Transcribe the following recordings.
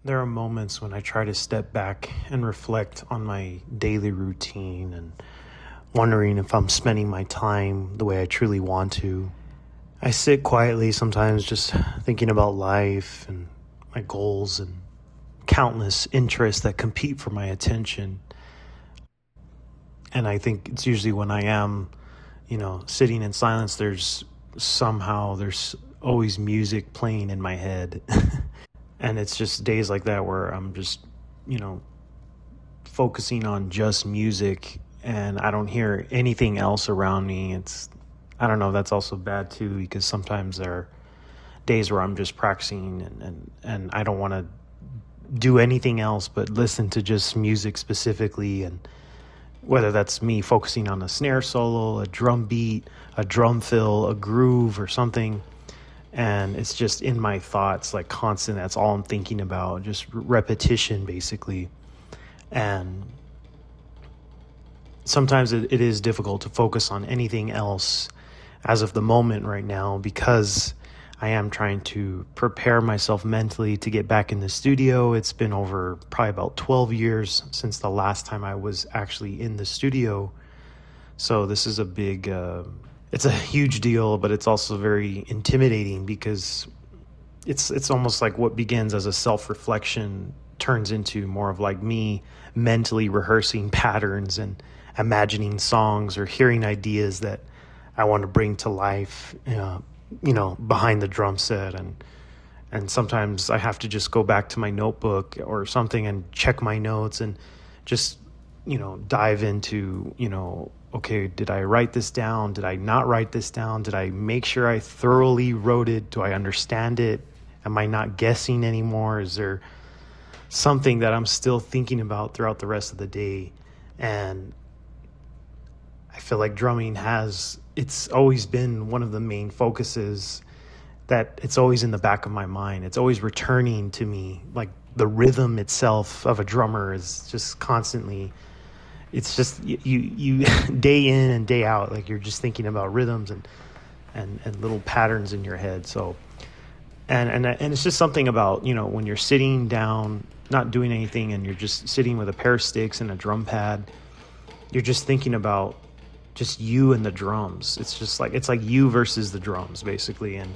There are moments when I try to step back and reflect on my daily routine and wondering if I'm spending my time the way I truly want to. I sit quietly sometimes just thinking about life and my goals and countless interests that compete for my attention. And I think it's usually when I am, sitting in silence, there's always music playing in my head. And it's just days like that where I'm just, focusing on just music and I don't hear anything else around me. I don't know, that's also bad too, because sometimes there are days where I'm just practicing and I don't want to do anything else but listen to just music specifically. And whether that's me focusing on a snare solo, a drum beat, a drum fill, a groove or something. And it's just in my thoughts, like constant. That's all I'm thinking about, just repetition, basically. And sometimes it is difficult to focus on anything else as of the moment right now, because I am trying to prepare myself mentally to get back in the studio. It's been over probably about 12 years since the last time I was actually in the studio. So this is it's a huge deal, but it's also very intimidating, because it's almost like what begins as a self-reflection turns into more of like me mentally rehearsing patterns and imagining songs or hearing ideas that I want to bring to life, behind the drum set. And sometimes I have to just go back to my notebook or something and check my notes and just, dive into, okay, did I write this down? Did I not write this down? Did I make sure I thoroughly wrote it? Do I understand it? Am I not guessing anymore? Is there something that I'm still thinking about throughout the rest of the day? And I feel like drumming it's always been one of the main focuses, that it's always in the back of my mind. It's always returning to me. Like the rhythm itself of a drummer is just constantly, it's just you day in and day out, like you're just thinking about rhythms and little patterns in your head. So and it's just something about, when you're sitting down not doing anything and you're just sitting with a pair of sticks and a drum pad, you're just thinking about just you and the drums. It's like you versus the drums, basically. And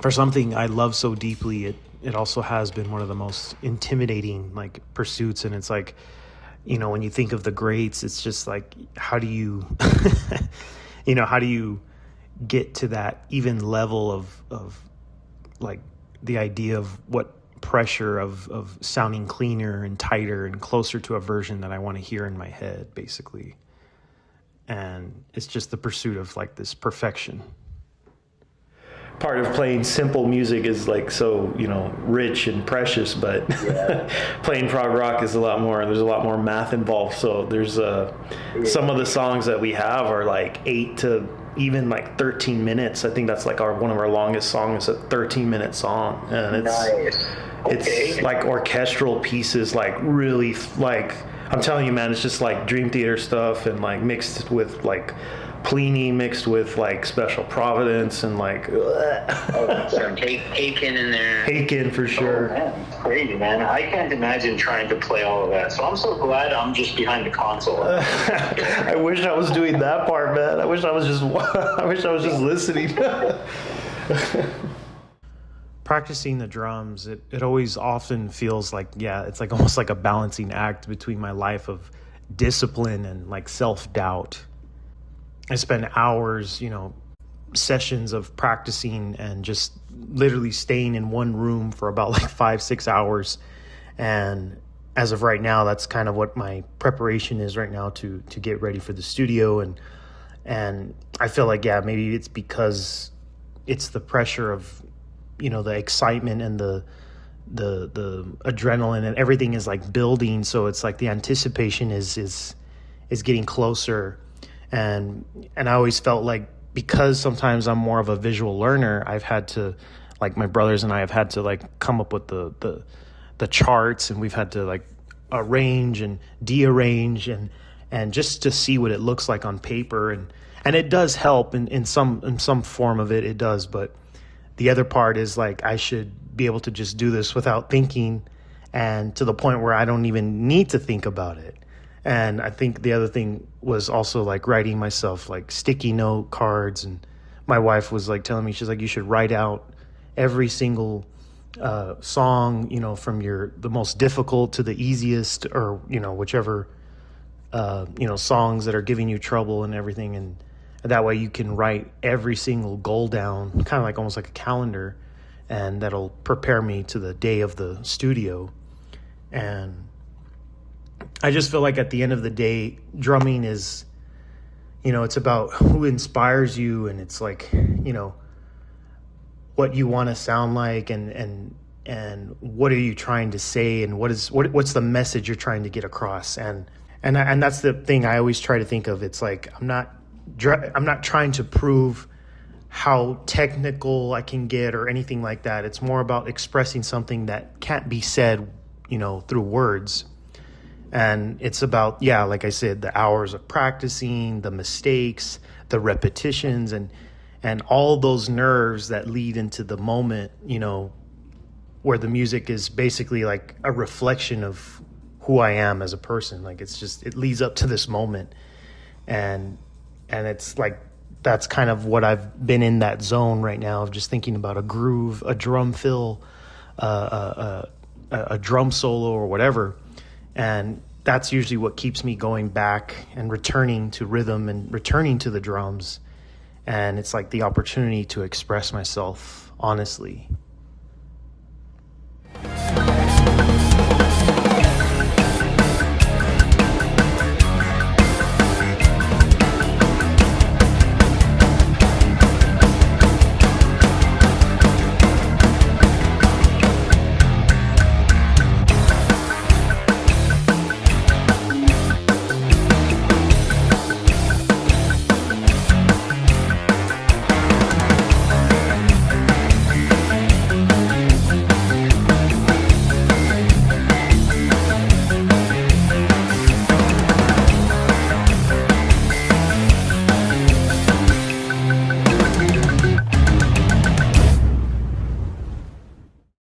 for something I love so deeply, it also has been one of the most intimidating like pursuits. And it's like, when you think of the greats, it's just like, how do you how do you get to that even level of like the idea of what pressure of sounding cleaner and tighter and closer to a version that I want to hear in my head, basically. And it's just the pursuit of like this perfection. Part of playing simple music is like so, rich and precious, but playing prog rock is there's a lot more math involved. So there's some of the songs that we have are like 8 to even like 13 minutes. I think that's like one of our longest songs, a 13-minute song. And it's like orchestral pieces, like really like, I'm telling you, man, it's just like Dream Theater stuff, and like mixed with like Plini, mixed with like Special Providence, and like some Haken in there. Haken for sure. Oh, man, it's crazy, man. I can't imagine trying to play all of that. So I'm so glad I'm just behind the console. I wish I was doing that part, man. I wish I was just listening. Practicing the drums, it always often feels like, it's like almost like a balancing act between my life of discipline and like self-doubt. I spend hours, sessions of practicing and just literally staying in one room for about like 5-6 hours. And as of right now, that's kind of what my preparation is right now to get ready for the studio. And I feel like, maybe it's because it's the pressure of, the excitement and the adrenaline and everything is like building. So it's like the anticipation is getting closer. And I always felt like, because sometimes I'm more of a visual learner, I've had to, like my brothers and I have had to like come up with the charts, and we've had to like arrange and dearrange and just to see what it looks like on paper. And it does help in some form of it does. But the other part is like, I should be able to just do this without thinking, and to the point where I don't even need to think about it. And I think the other thing was also like writing myself like sticky note cards. And my wife was like telling me, she's like, you should write out every single song, you know, from the most difficult to the easiest, or, you know, whichever, you know, songs that are giving you trouble and everything. And that way you can write every single goal down, kind of like almost like a calendar, and that'll prepare me to the day of the studio. And I just feel like at the end of the day, drumming is, you know, it's about who inspires you, and it's like, you know, what you want to sound like, and what are you trying to say, and what's the message you're trying to get across. And that's the thing I always try to think of. It's like I'm not trying to prove how technical I can get or anything like that. It's more about expressing something that can't be said, you know, through words. And it's about, yeah, like I said, the hours of practicing, the mistakes, the repetitions, and all those nerves that lead into the moment, you know, where the music is basically like a reflection of who I am as a person. Like, it's just, it leads up to this moment. And it's like, that's kind of what I've been in that zone right now, of just thinking about a groove, a drum fill, a drum solo or whatever. And that's usually what keeps me going back and returning to rhythm and returning to the drums. And it's like the opportunity to express myself honestly.